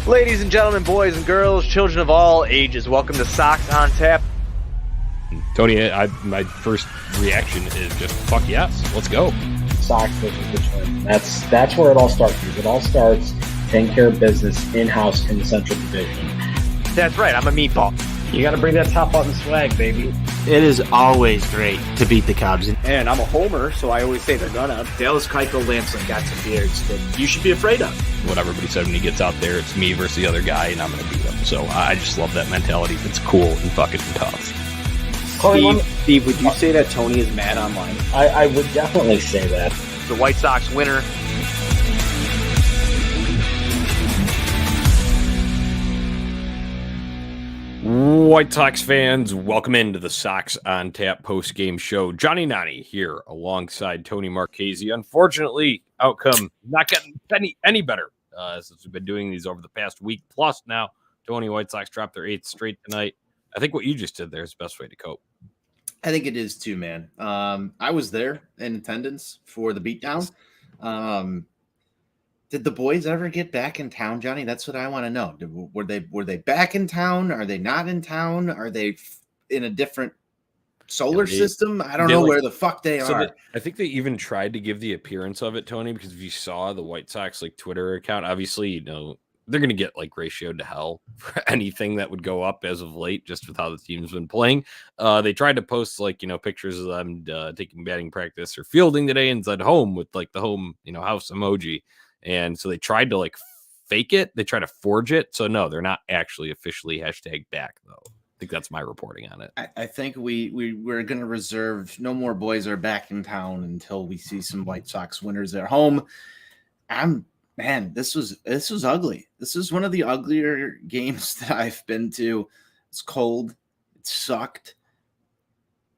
Ladies and gentlemen, boys and girls, children of all ages, welcome to Sox on Tap. Tony, my first reaction is just fuck yes, let's go. Sox versus Richmond. That's where it all starts. It all starts taking care of business in-house in the Central Division. That's right, I'm a meatball. You got to bring that top button swag, baby. It is always great to beat the Cubs. And I'm a homer, so I always say they're gonna. Dallas Keuchel Lamson got some beards that you should be afraid of. What everybody said when he gets out there, it's me versus the other guy, and I'm going to beat him. So I just love that mentality. It's cool and fucking tough. Steve, would you say that Tony is mad online? I would definitely say that. The White Sox winner. White Sox fans, welcome into the Sox on Tap post-game show. Johnny Nani here alongside Tony Marchese. Unfortunately, outcome not getting any better since we've been doing these over the past week plus now. Tony, White Sox dropped their 8th straight tonight. I think what you just did there is the best way to cope. I think it is too, man. I was there in attendance for the beatdown. Did the boys ever get back in town, Johnny? That's what I want to know. Were they back in town? Are they not in town? Are they in a different solar system? I don't know where the fuck they are. I think they even tried to give the appearance of it, Tony, because if you saw the White Sox Twitter account, obviously, you know, they're going to get ratioed to hell for anything that would go up as of late, just with how the team's been playing. They tried to post pictures of them taking batting practice or fielding today and said home with the home, house emoji. And so they tried to fake it. They try to forge it. So no, they're not actually officially #back though. I think that's my reporting on it. I think we're going to reserve no more boys are back in town until we see some White Sox winners at home. Man, this was ugly. This is one of the uglier games that I've been to. It's cold. It sucked.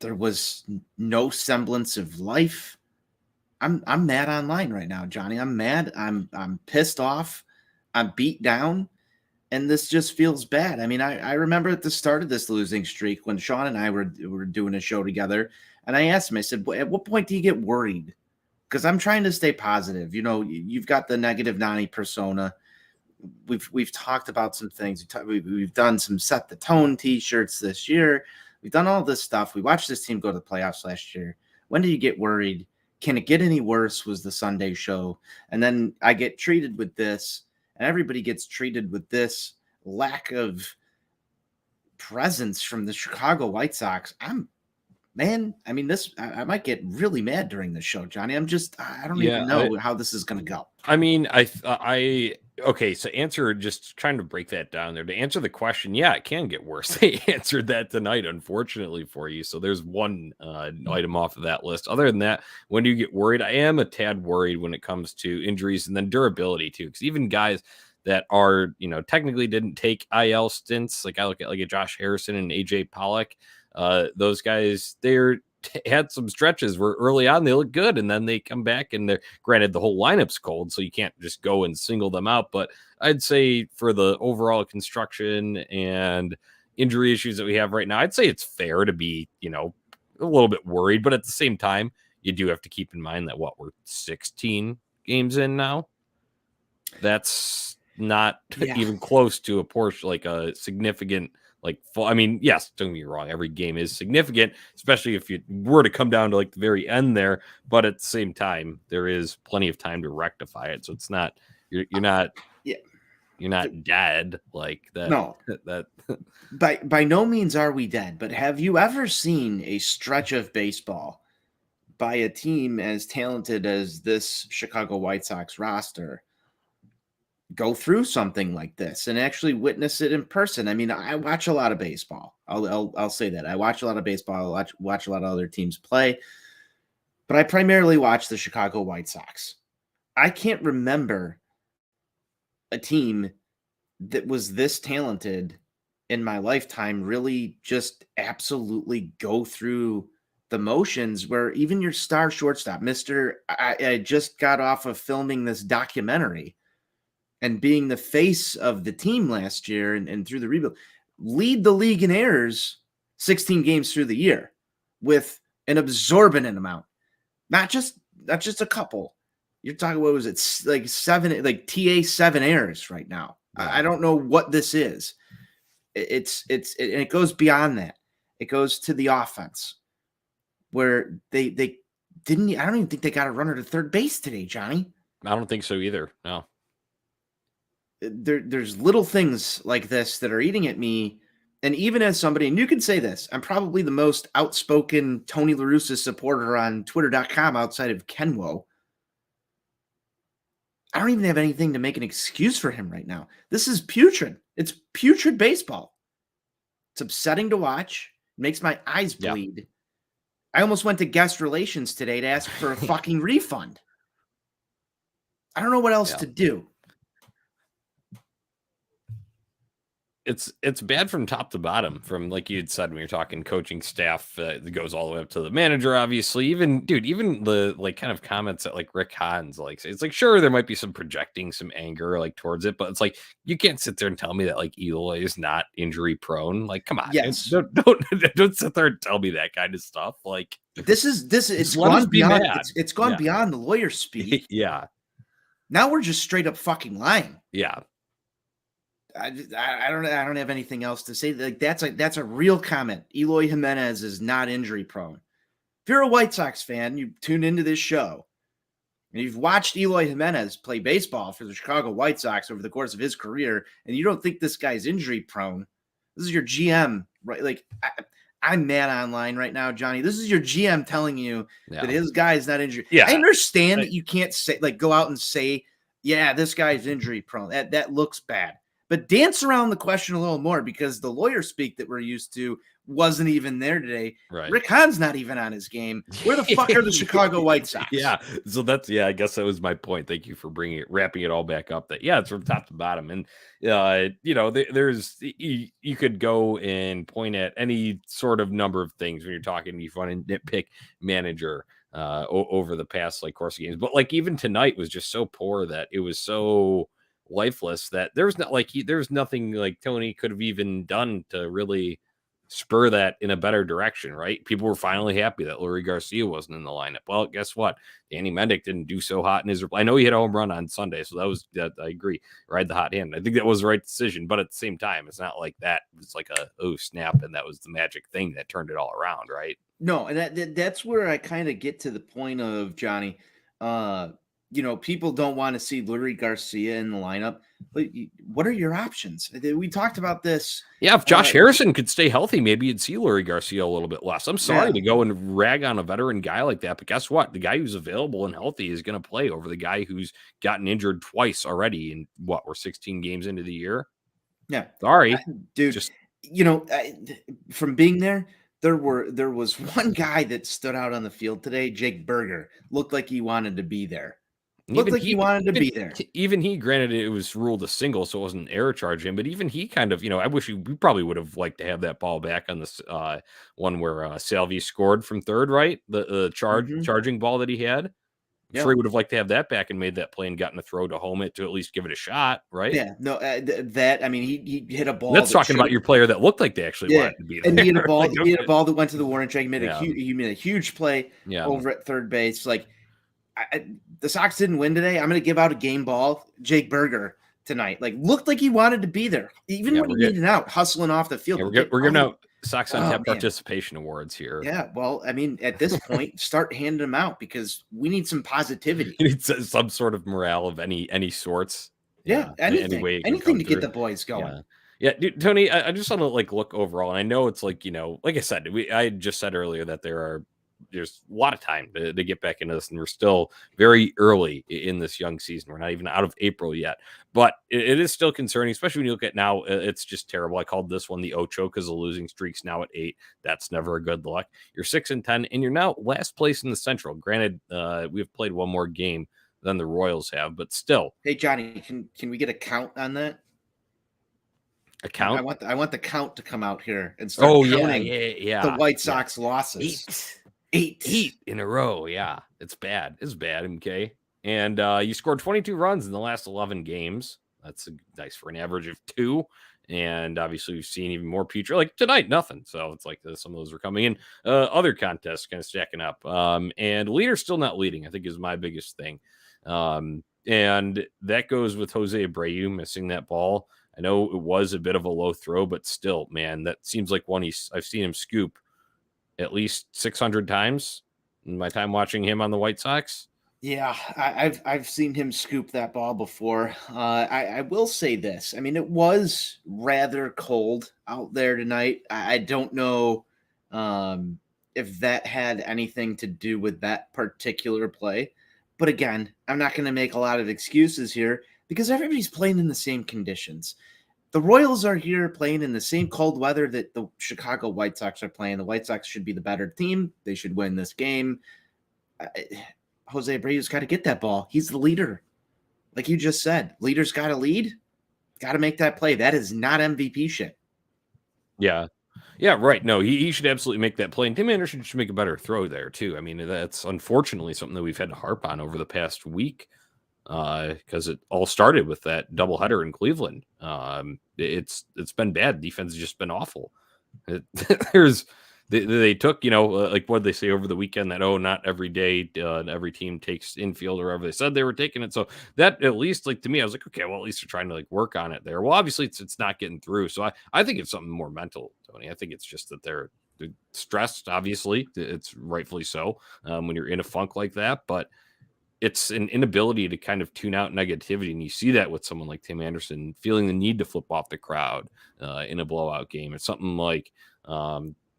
There was no semblance of life. I'm mad online right now, Johnny. I'm mad. I'm pissed off. I'm beat down. And this just feels bad. I mean, I remember at the start of this losing streak when Sean and I were doing a show together, and I asked him, I said, at what point do you get worried? Because I'm trying to stay positive. You know, you've got the negative Nani persona. We've talked about some things. We've done some Set the Tone t-shirts this year. We've done all this stuff. We watched this team go to the playoffs last year. When do you get worried? Can it get any worse was the Sunday show. And then I get treated with this, and everybody gets treated with this lack of presence from the Chicago White Sox. I might get really mad during this show, Johnny. I don't even know how this is going to go. I mean, okay, so just trying to break that down there. To answer the question, yeah, it can get worse. They answered that tonight, unfortunately for you. So there's one item off of that list. Other than that, when do you get worried? I am a tad worried when it comes to injuries and then durability too. Because even guys that are, technically didn't take IL stints, I look at Josh Harrison and AJ Pollock. Those guys, had some stretches where early on they look good and then they come back and they're granted the whole lineup's cold, so you can't just go and single them out. But I'd say for the overall construction and injury issues that we have right now, I'd say it's fair to be, a little bit worried. But at the same time, you do have to keep in mind that we're 16 games in now. That's not even close to a portion, a significant. Yes, don't get me wrong. Every game is significant, especially if you were to come down to the very end there. But at the same time, there is plenty of time to rectify it. So it's not you're not dead like that. No, by no means are we dead. But have you ever seen a stretch of baseball by a team as talented as this Chicago White Sox roster go through something like this and actually witness it in person? I mean, I watch a lot of baseball. I'll say that. I watch a lot of baseball. I watch a lot of other teams play, but I primarily watch the Chicago White Sox. I can't remember a team that was this talented in my lifetime really just absolutely go through the motions, where even your star shortstop, I just got off of filming this documentary and being the face of the team last year and through the rebuild, lead the league in errors 16 games through the year with an absorbent amount. Not just a couple. You're talking, what was it, 7 TA 7 errors right now I don't know what this is. It goes beyond that. It goes to the offense where they didn't. I don't even think they got a runner to third base today, Johnny. I don't think so either. No. There's little things like this that are eating at me. And even as somebody, and you can say this, I'm probably the most outspoken Tony La Russa supporter on Twitter.com outside of Kenwo. I don't even have anything to make an excuse for him right now. This is putrid. It's putrid baseball. It's upsetting to watch. It makes my eyes bleed. I almost went to guest relations today to ask for a fucking refund. I don't know what else to do. It's bad from top to bottom, from like you had said when you're talking coaching staff, that goes all the way up to the manager, obviously. Even the like kind of comments that like Rick Hahns like, it's like, sure, there might be some projecting some anger like towards it, but it's like, you can't sit there and tell me that like Eloy is not injury prone. Like, come on, yes. Don't sit there and tell me that kind of stuff. Like, it's gone beyond. It's gone beyond the lawyer speak. Yeah. Now we're just straight up fucking lying. Yeah. I don't have anything else to say. Like that's a real comment. Eloy Jimenez is not injury prone. If you're a White Sox fan, you tuned into this show, and you've watched Eloy Jimenez play baseball for the Chicago White Sox over the course of his career, and you don't think this guy's injury prone. This is your GM, right? Like I'm mad online right now, Johnny. This is your GM telling you that his guy is not injured. Yeah. I understand that you can't say go out and say, yeah, this guy's injury prone. That looks bad. But dance around the question a little more, because the lawyer speak that we're used to wasn't even there today. Right. Rick Hahn's not even on his game. Where the fuck are the Chicago White Sox? Yeah. So I guess that was my point. Thank you for wrapping it all back up. That it's from top to bottom. And there's you could go and point at any sort of number of things when you're talking. You want to nitpick manager over the past like course of games, but like even tonight was just so poor that it was so lifeless that there's nothing like Tony could have even done to really spur that in a better direction, right? People were finally happy that Leury Garcia wasn't in the lineup. Well, guess what? Danny Mendick didn't do so hot in his I know he had a home run on Sunday, so that I agree. Ride the hot hand. I think that was the right decision, but at the same time, it's not like that. It's like snap, and that was the magic thing that turned it all around, right? No, and that's where I kind of get to the point of, Johnny, people don't want to see Leury Garcia in the lineup, but what are your options? We talked about this. Yeah, if Josh Harrison could stay healthy, maybe you'd see Leury Garcia a little bit less. I'm sorry to go and rag on a veteran guy like that, but guess what? The guy who's available and healthy is going to play over the guy who's gotten injured twice already in we're 16 games into the year. Yeah. Sorry. Dude, from being there, there was one guy that stood out on the field today, Jake Berger, looked like he wanted to be there. Looked like he wanted to be there. Even he, granted, it was ruled a single, so it wasn't an error charge him. But even he kind of, I wish we probably would have liked to have that ball back on this one where Salvi scored from third, right? The charging ball that he had. I'm sure he would have liked to have that back and made that play and gotten a throw to home it to at least give it a shot, right? Yeah, no, he hit a ball. That's talking about your player that looked like they actually wanted to be there. And he had a ball. He had a ball that went to the warning track. He made a huge play over at third base. Like, the Sox didn't win today. I'm going to give out a game ball, Jake Berger, tonight. Like, looked like he wanted to be there, even when he needed out, hustling off the field. Yeah, we're giving out Sox on Tap participation awards here. Yeah, well, I mean, at this point, start handing them out because we need some positivity. We need some sort of morale of any sorts. Yeah, anything to get the boys going. Yeah, dude, Tony, I just want to look overall, and I know it's like I said, I just said earlier that there's a lot of time to get back into this, and we're still very early in this young season. We're not even out of April yet, but it is still concerning, especially when you look at now. It's just terrible. I called this one the Ocho because the losing streak's now at 8. That's never a good luck. You're 6-10, and you're now last place in the Central. Granted, we've played one more game than the Royals have, but still. Hey, Johnny, can we get a count on that? A count? I want the count to come out here and start counting the White Sox losses. 8 in a row. Yeah, it's bad. It's bad. Okay. And you scored 22 runs in the last 11 games. That's nice for an average of 2. And obviously we've seen even more putrid, like tonight, nothing. So it's like some of those are coming in. Other contests kind of stacking up. And leader's still not leading, I think, is my biggest thing. And that goes with Jose Abreu missing that ball. I know it was a bit of a low throw, but still, man, that seems like one I've seen him scoop at least 600 times in my time watching him on the White Sox. Yeah, I've seen him scoop that ball before. I will say this. I mean, it was rather cold out there tonight. I don't know if that had anything to do with that particular play. But again, I'm not going to make a lot of excuses here because everybody's playing in the same conditions. The Royals are here playing in the same cold weather that the Chicago White Sox are playing. The White Sox should be the better team. They should win this game. Jose Abreu's got to get that ball. He's the leader. Like you just said, leader's got to lead, got to make that play. That is not MVP shit. Yeah. Yeah, right. No, he should absolutely make that play. And Tim Anderson should make a better throw there, too. I mean, that's unfortunately something that we've had to harp on over the past week because it all started with that doubleheader in Cleveland. It's been bad. Defense has just been awful. They took, like what they say over the weekend that, not every day every team takes infield or whatever they said they were taking it. So that at least, like, to me, I was like, okay, well, at least they're trying to like work on it there. Well, obviously it's not getting through. So I think it's something more mental, Tony. I think it's just that they're stressed. Obviously, it's rightfully so when you're in a funk like that, but it's an inability to kind of tune out negativity. And you see that with someone like Tim Anderson feeling the need to flip off the crowd in a blowout game. It's something like,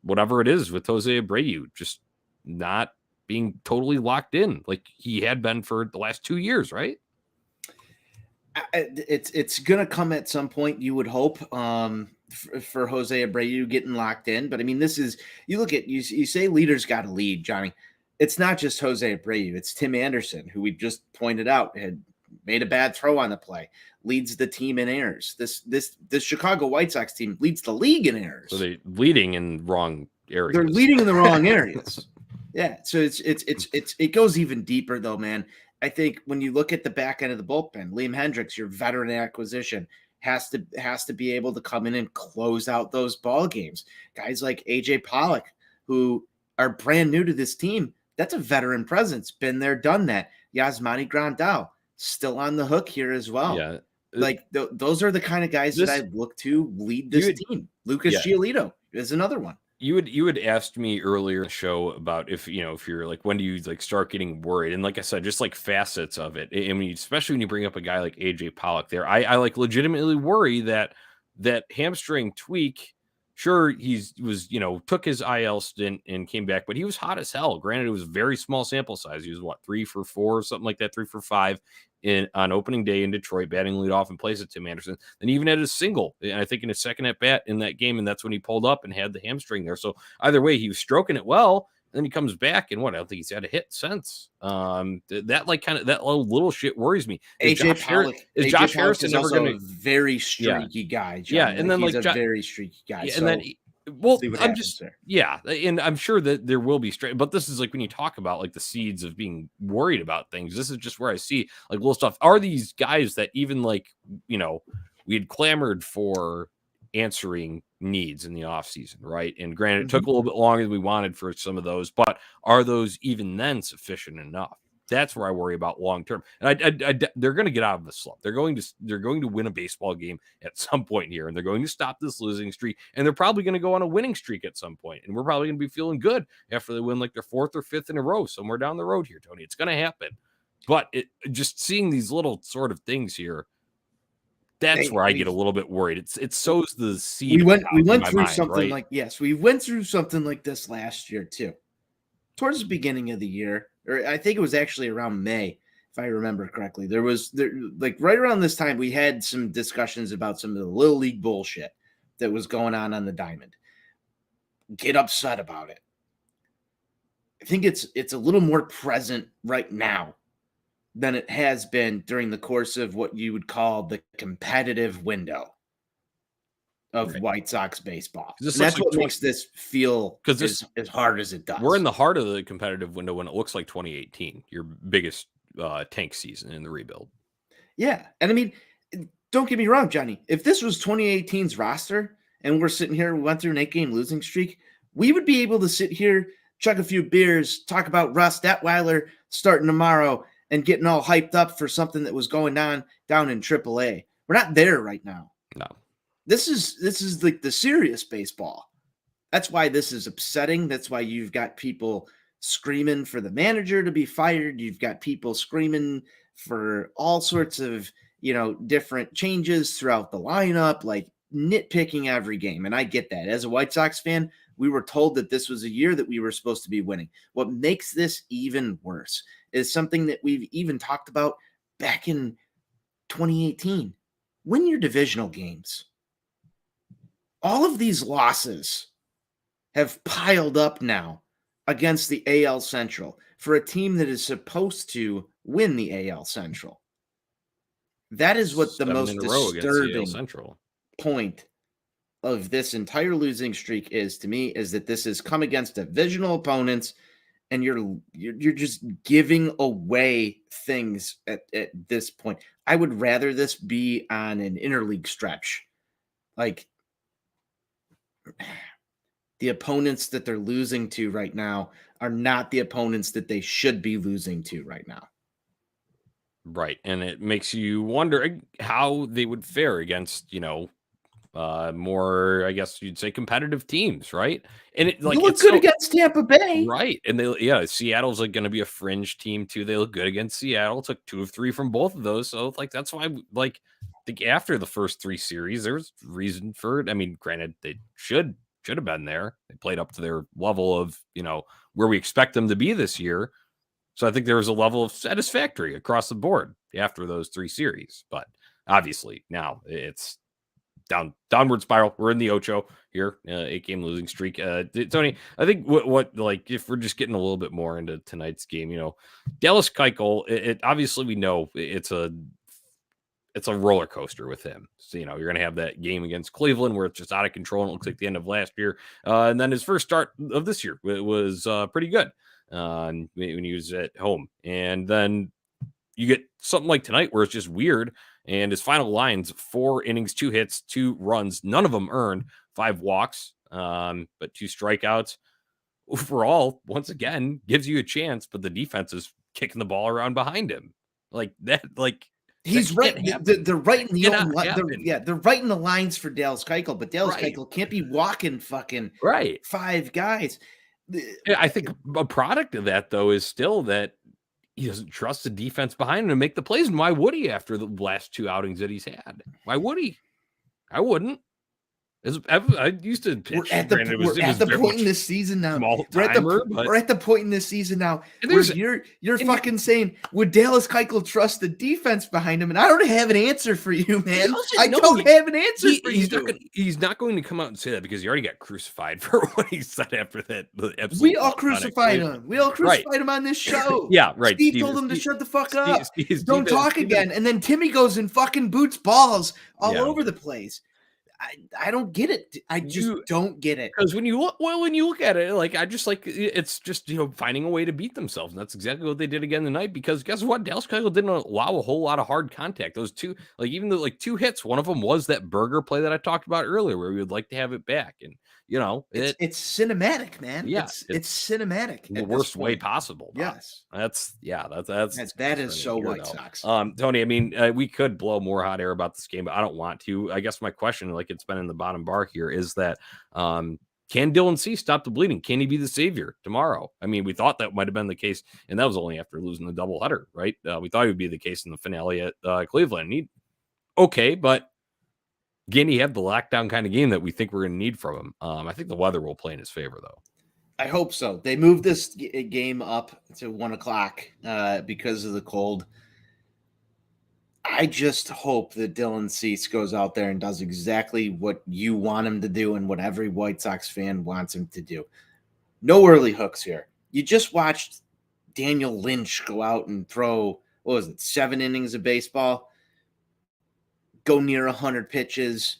whatever it is with Jose Abreu, just not being totally locked in like he had been for the last 2 years, right? It's gonna come at some point, you would hope, for Jose Abreu getting locked in. But I mean, this is, you look at, you say leaders got to lead, Johnny. It's not just Jose Abreu. It's Tim Anderson, who we just pointed out had made a bad throw on the play, leads the team in errors. This Chicago White Sox team leads the league in errors. So they're leading in wrong areas. They're leading in the wrong areas. Yeah. So it goes even deeper though, man. I think when you look at the back end of the bullpen, Liam Hendricks, your veteran acquisition, has to be able to come in and close out those ball games. Guys like AJ Pollock, who are brand new to this team, that's a veteran presence. Been there, done that. Yasmani Grandal, still on the hook here as well. Yeah. Like those are the kind of guys that I look to lead this team. Lucas Giolito is another one. You had asked me earlier in the show about if you're like, when do you like start getting worried? And like I said, just like facets of it. I mean, especially when you bring up a guy like AJ Pollock there, I like legitimately worry that hamstring tweak. Sure, took his IL stint and came back, but he was hot as hell. Granted, it was a very small sample size. He was 3 for 4 or something like that, 3 for 5 on opening day in Detroit, batting leadoff in place of Tim Anderson. Then he even had a single, and I think in his second at bat in that game, and that's when he pulled up and had the hamstring there. So either way, he was stroking it well. Then he comes back, and I don't think he's had a hit since. That like kind of that little shit worries me. AJ Pollock is Josh Harrison never going to very streaky guy? John. Yeah, and then he's a very streaky guy. Yeah, so and then I'm just there. Yeah, and I'm sure that there will be straight. But this is like when you talk about like the seeds of being worried about things. This is just where I see like little stuff. Are these guys that even like we had clamored for answering needs in the offseason, right? And granted, it took a little bit longer than we wanted for some of those, but are those even then sufficient enough? That's where I worry about long term. And they're going to get out of the slump. They're going to win a baseball game at some point here, and they're going to stop this losing streak, and they're probably going to go on a winning streak at some point, and we're probably going to be feeling good after they win like their 4th or 5th in a row somewhere down the road here, Tony. It's going to happen. But just seeing these little sort of things here, that's where I get a little bit worried. It sows the seed. We went through something right? We went through something like this last year too. Towards the beginning of the year, or I think it was actually around May, if I remember correctly. There like right around this time, we had some discussions about some of the little league bullshit that was going on the diamond. Get upset about it. I think it's a little more present right now than it has been during the course of what you would call the competitive window of White Sox baseball. And that's what makes this feel as hard as it does. We're in the heart of the competitive window when it looks like 2018, your biggest tank season in the rebuild. Yeah. And I mean, don't get me wrong, Johnny. If this was 2018's roster and we're sitting here, we went through an 8-game losing streak, we would be able to sit here, chug a few beers, talk about Russ Detweiler starting tomorrow, and getting all hyped up for something that was going on down in AAA. We're not there right now. No. This is like the serious baseball. That's why this is upsetting. That's why you've got people screaming for the manager to be fired. You've got people screaming for all sorts of, different changes throughout the lineup, like nitpicking every game. And I get that. As a White Sox fan, we were told that this was a year that we were supposed to be winning. What makes this even worse is something that we've even talked about back in 2018. Win your divisional games. All of these losses have piled up now against the AL Central for a team that is supposed to win the AL Central. That is what the 7 most in a row against the AL disturbing Central point of this entire losing streak is to me, is that this has come against divisional opponents, and you're just giving away things at this point. I would rather this be on an interleague stretch. Like, the opponents that they're losing to right now are not the opponents that they should be losing to right now. Right. And it makes you wonder how they would fare against, more, I guess you'd say, competitive teams, right? And it you look good against Tampa Bay. Right. And Seattle's like going to be a fringe team too. They look good against Seattle. Took 2 of 3 from both of those. So that's why I think after the first 3 series, there's reason for it. I mean, granted, they should have been there. They played up to their level of, where we expect them to be this year. So I think there was a level of satisfactory across the board after those 3 series. But obviously now it's downward spiral. We're in the Ocho here, 8-game losing streak. Tony, I think what if we're just getting a little bit more into tonight's game, Dallas Keuchel, it obviously we know it's a roller coaster with him. So, you're going to have that game against Cleveland where it's just out of control. And it looks like the end of last year. And then his first start of this year was pretty good when he was at home. And then you get something like tonight where it's just weird. And his final lines, 4 innings, 2 hits, 2 runs, none of them earned, 5 walks, but 2 strikeouts. Overall, once again, gives you a chance, but the defense is kicking the ball around behind him. Like that, He's right. They're writing the they're writing the lines for Dallas Keuchel, but Dallas Right. Keuchel can't be walking fucking right. 5 guys. I think a product of that though is still that he doesn't trust the defense behind him to make the plays. And why would he after the last 2 outings that he's had? Why would he? I wouldn't. I used to pitch. We're at the point in this season now. We're at the point in this season now where you're fucking saying, would Dallas Keuchel trust the defense behind him? And I don't have an answer for you, man. I don't have an answer for you. He's not going to come out and say that because he already got crucified for what he said after that. We all crucified him. We all crucified him on this show. Yeah, right. Steve told him to shut the fuck up. Don't talk again. And then Timmy goes and fucking boots balls all over the place. I don't get it. I just don't get it. Because when you look at it, it's just finding a way to beat themselves, and that's exactly what they did again tonight. Because guess what, Dallas Keuchel didn't allow a whole lot of hard contact. Those 2, even though 2 hits, one of them was that burger play that I talked about earlier, where we would like to have it back, and it's cinematic, man. Yeah, it's cinematic in the worst way possible. Yes, that is so White Sox. Tony, I mean, we could blow more hot air about this game, but I don't want to. I guess my question, it's been in the bottom bar here, is that can Dylan Cease stop the bleeding? Can he be the savior tomorrow? I mean, we thought that might have been the case, and that was only after losing the doubleheader, right? We thought it would be the case in the finale at Cleveland. But again, he had the lockdown kind of game that we think we're going to need from him. I think the weather will play in his favor, though. I hope so. They moved this game up to 1:00 because of the cold. I just hope that Dylan Cease goes out there and does exactly what you want him to do and what every White Sox fan wants him to do. No early hooks here. You just watched Daniel Lynch go out and throw, 7 innings of baseball, go near 100 pitches,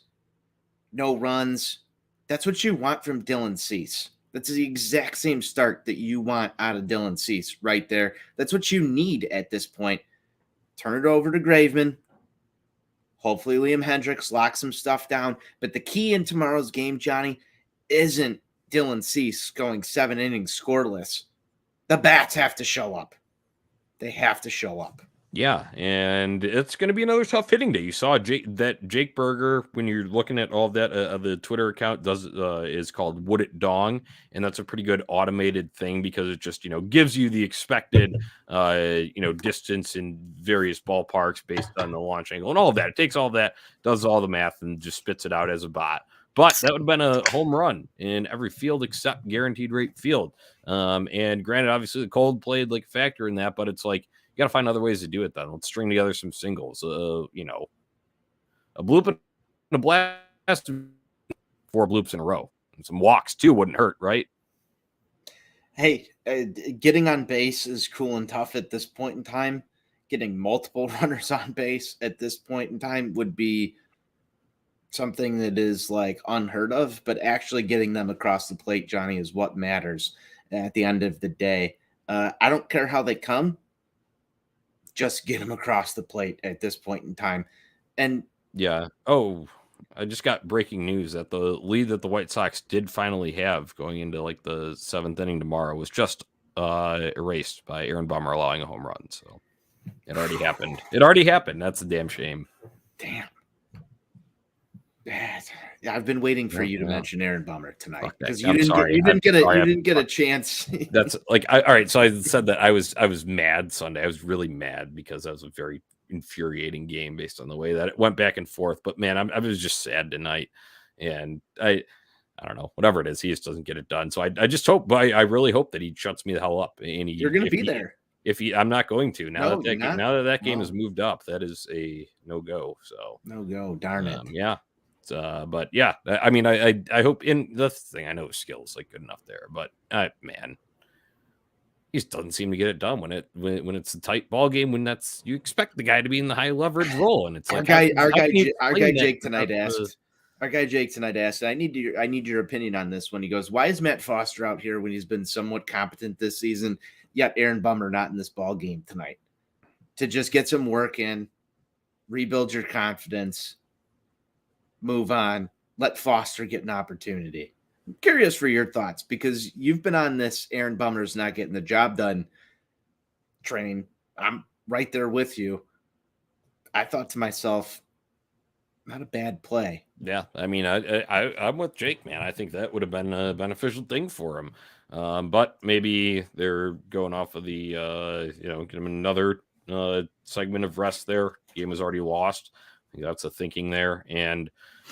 no runs. That's what you want from Dylan Cease. That's the exact same start that you want out of Dylan Cease right there. That's what you need at this point. Turn it over to Graveman. Hopefully Liam Hendriks locks some stuff down. But the key in tomorrow's game, Johnny, isn't Dylan Cease going 7 innings scoreless. The bats have to show up. They have to show up. Yeah, and it's going to be another tough hitting day. You saw Jake Berger, when you're looking at all of that, the Twitter account is called Would It Dong, and that's a pretty good automated thing because it just gives you the expected distance in various ballparks based on the launch angle and all of that. It takes all of that, does all the math, and just spits it out as a bot. But that would have been a home run in every field except Guaranteed Rate Field. And granted, obviously the cold played like a factor in that, but it's like, you got to find other ways to do it then. Let's string together some singles. A bloop and a blast, 4 bloops in a row. And some walks too wouldn't hurt, right? Hey, getting on base is cool and tough at this point in time. Getting multiple runners on base at this point in time would be something that is like unheard of, but actually getting them across the plate, Johnny, is what matters at the end of the day. I don't care how they come. Just get them across the plate at this point in time. And yeah. Oh, I just got breaking news that the lead that the White Sox did finally have going into like the 7th inning tomorrow was just erased by Aaron Bummer allowing a home run. So it already happened. That's a damn shame. Damn. Yeah, I've been waiting for you to mention Aaron Bummer tonight because you didn't get a chance. That's like all right. So I said that I was mad Sunday. I was really mad because that was a very infuriating game based on the way that it went back and forth. But man, I was just sad tonight, and I don't know, whatever it is, he just doesn't get it done. So I just hope, I really hope that he shuts me the hell up. And you're going to be there. I'm not going to now that game has moved up. That is a no go. So no go. Darn it. Yeah. But yeah, I mean, I hope in the thing I know his skills like good enough there, but man, he just doesn't seem to get it done when it's a tight ball game. When you expect the guy to be in the high leverage role, and it's like our guy Jake tonight asked. I need your opinion on this one. He goes, "Why is Matt Foster out here when he's been somewhat competent this season, yet Aaron Bummer not in this ball game tonight? To just get some work in, rebuild your confidence." Move on, let Foster get an opportunity. I'm curious for your thoughts because you've been on this Aaron Bummer's not getting the job done train. I'm right there with you. I thought to myself, not a bad play. Yeah, I mean, I'm with Jake, man. I think that would have been a beneficial thing for him. But maybe they're going off of the, get him another segment of rest there. Game was already lost. I think that's the thinking there. And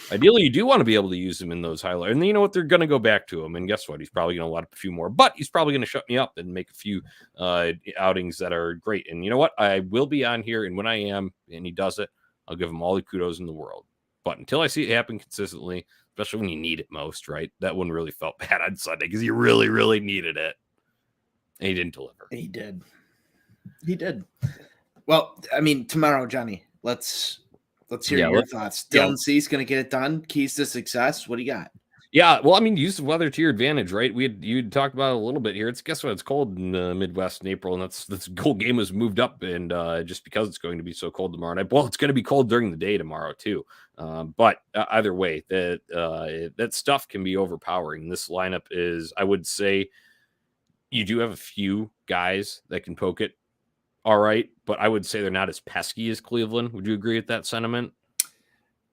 ideally, you do want to be able to use him in those highlights. And you know what? They're going to go back to him. And guess what? He's probably going to let up a few more. But he's probably going to shut me up and make a few outings that are great. And you know what? I will be on here. And when I am, and he does it, I'll give him all the kudos in the world. But until I see it happen consistently, especially when you need it most, right? That one really felt bad on Sunday because you really, really needed it. And he didn't deliver. He did. Well, I mean, tomorrow, Johnny, let's hear your thoughts. Dylan Cease going to get it done. Keys to success. What do you got? Yeah, well, I mean, use the weather to your advantage, right? You talked about it a little bit here. Guess what? It's cold in the Midwest in April, and this whole game was moved up, and just because it's going to be so cold tomorrow night. Well, it's going to be cold during the day tomorrow too. But either way, that stuff can be overpowering. This lineup is, I would say, you do have a few guys that can poke it all right, but I would say they're not as pesky as Cleveland. Would you agree with that sentiment?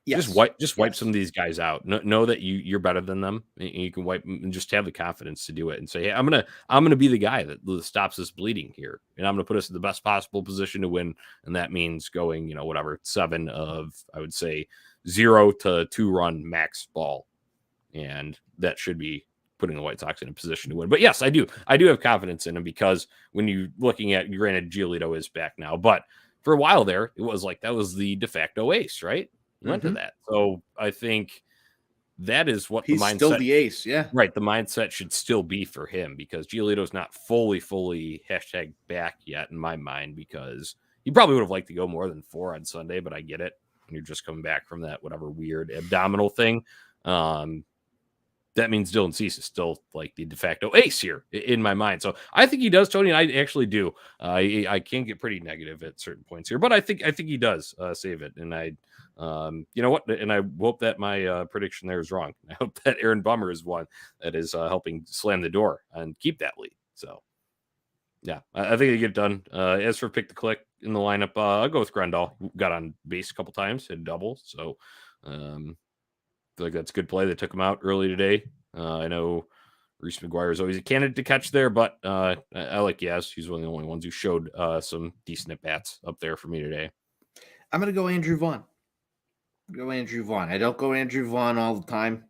Yes. Just wipe some of these guys out. Know that you're better than them, and you can wipe and just have the confidence to do it and say, hey, I'm gonna be the guy that stops this bleeding here, and I'm gonna put us in the best possible position to win, and that means going 7 of, I would say, 0 to 2 run max ball, and that should be putting the White Sox in a position to win. But yes, I do have confidence in him because when you're looking at, granted, Giolito is back now, but for a while there, it was like that was the de facto ace, right? He went to that. So I think that is what he's the mindset, still the ace, yeah. Right. The mindset should still be for him because Giolito's not fully back yet in my mind because he probably would have liked to go more than 4 on Sunday, but I get it. You're just coming back from that whatever weird abdominal thing. That means Dylan Cease is still like the de facto ace here in my mind. So I think he does, Tony, and I actually do. I can get pretty negative at certain points here, but I think he does save it. And you know what? And I hope that my prediction there is wrong. I hope that Aaron Bummer is one that is helping slam the door and keep that lead. So Yeah, I think they get it done. As for pick the click in the lineup, I'll go with Grandal. Got on base a couple times, hit a double. So feel like that's a good play. They took him out early today. I know Reese McGuire is always a candidate to catch there, but I like Yaz. He's one of the only ones who showed some decent at bats up there for me today. I'm going to go Andrew Vaughn. I don't go Andrew Vaughn all the time.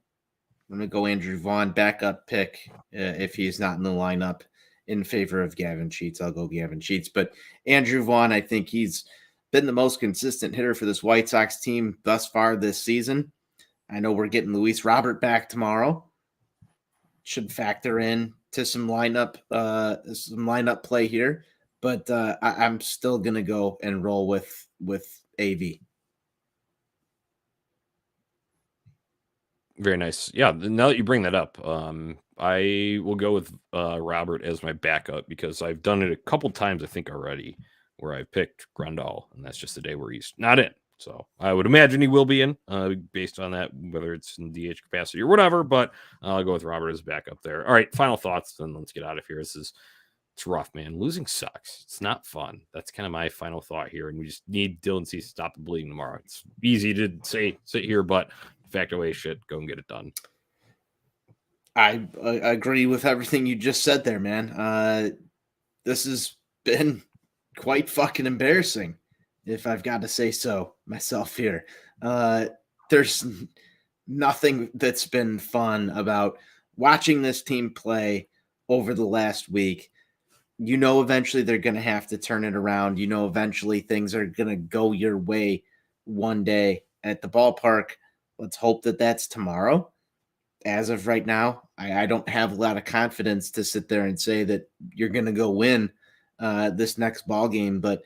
I'm going to go Andrew Vaughn, backup pick if he's not in the lineup in favor of Gavin Sheets. I'll go Gavin Sheets. But Andrew Vaughn, I think he's been the most consistent hitter for this White Sox team thus far this season. I know we're getting Luis Robert back tomorrow. Should factor in to some lineup play here. But I'm still going to go and roll with AV. Very nice. Yeah, now that you bring that up, I will go with Robert as my backup because I've done it a couple times, I think, already, where I picked Grandal, and that's just the day where he's not in. So I would imagine he will be in based on that, whether it's in DH capacity or whatever, but I'll go with Robert as backup there. All right, final thoughts, then let's get out of here. It's rough, man. Losing sucks. It's not fun. That's kind of my final thought here, and we just need Dylan Cease to stop the bleeding tomorrow. It's easy to sit here, but factor away shit, go and get it done. I agree with everything you just said there, man. This has been quite fucking embarrassing, if I've got to say so myself here. There's nothing that's been fun about watching this team play over the last week. You know, eventually they're going to have to turn it around. You know, eventually things are going to go your way one day at the ballpark. Let's hope that that's tomorrow. As of right now, I don't have a lot of confidence to sit there and say that you're going to go win this next ball game, but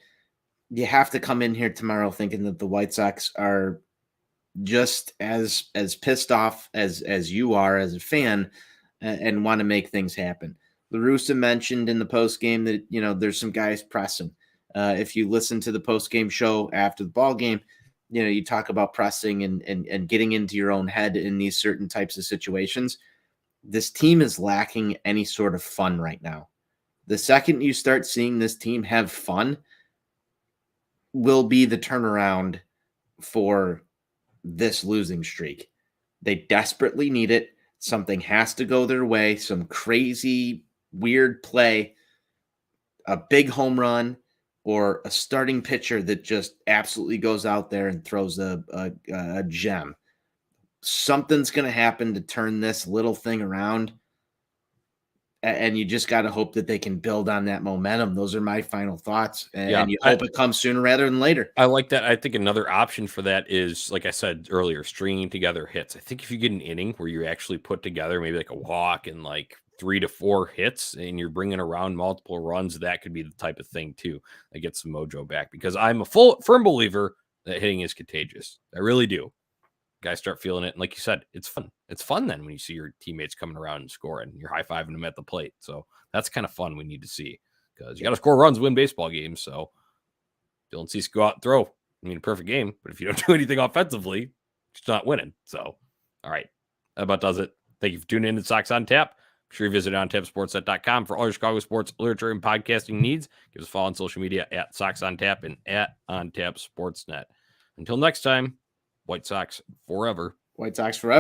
you have to come in here tomorrow thinking that the White Sox are just as pissed off as you are as a fan and want to make things happen. La Russa mentioned in the post game that, you know, there's some guys pressing. If you listen to the post game show after the ball game, you know, you talk about pressing and getting into your own head in these certain types of situations. This team is lacking any sort of fun right now. The second you start seeing this team have fun will be the turnaround for this losing streak. They desperately need it. Something has to go their way. Some crazy, weird play, a big home run, or a starting pitcher that just absolutely goes out there and throws a gem. Something's going to happen to turn this little thing around. And you just got to hope that they can build on that momentum. Those are my final thoughts. And you hope it comes sooner rather than later. I like that. I think another option for that is, like I said earlier, stringing together hits. I think if you get an inning where you actually put together maybe like a walk and like 3 to 4 hits and you're bringing around multiple runs, that could be the type of thing too that gets some mojo back, because I'm a firm believer that hitting is contagious. I really do. Guys start feeling it. And like you said, it's fun. It's fun then when you see your teammates coming around and scoring, you're high-fiving them at the plate. So that's kind of fun we need to see, because you got to score runs, win baseball games. So Dylan Cease go out and throw. I mean, a perfect game, but if you don't do anything offensively, it's not winning. So, all right. That about does it. Thank you for tuning in to Sox on Tap. Be sure you visit ontapsportsnet.com for all your Chicago sports literature and podcasting needs. Give us a follow on social media at Sox on Tap and at OnTapSportsNet. Until next time, White Sox forever. White Sox forever.